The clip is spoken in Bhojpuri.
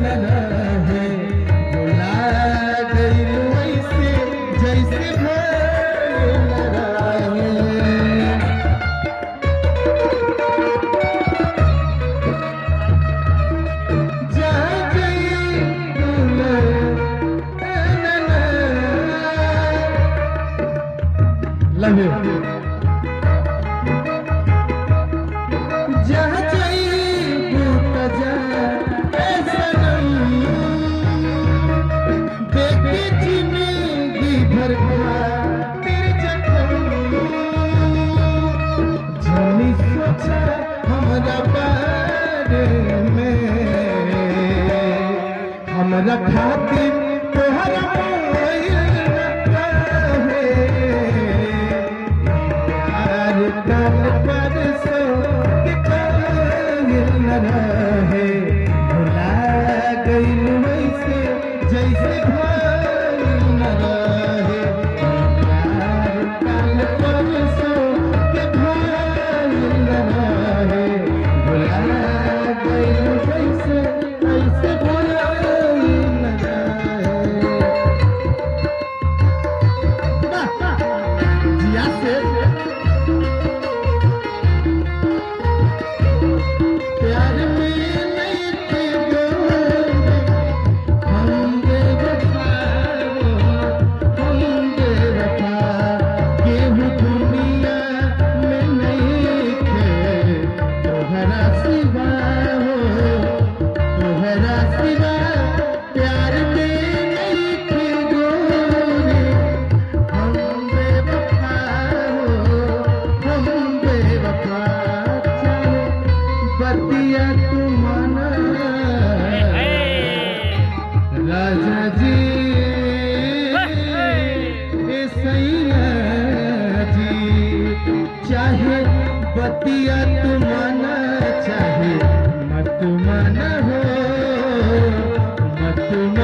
रहे, भुला गई वैसे जैसे भइल रहे। जहाँ जइबू लव यू। जहाँ जइबू त जा ए सनम, देखे जिंदगी भर खातिर जखम। जानी सोचा हमरा बारे में, हमरा खातिर तोहरा कोई न रहे। यार कल परसों के कायल न रहे, भुला गई वैसे जैसे भइल न रहे। यार कल परसों के भइल न रहे, भुला गई वैसे जैसे भइल न रहे। जिया से प्यार में नहीं थे गोरे, हम बेवफा हम बेवफा। केहू दुनिया में नहीं थे तोहरा सिवा हो, तोहरा सिवा। प्यार में नहीं थे गोरे, हम बेवफा हो हम बेवफा। चलो बतिया तू माना राजा जी, ए सैया जी। चाहे बतिया तू माना चाहे मत माना हो, मत माना।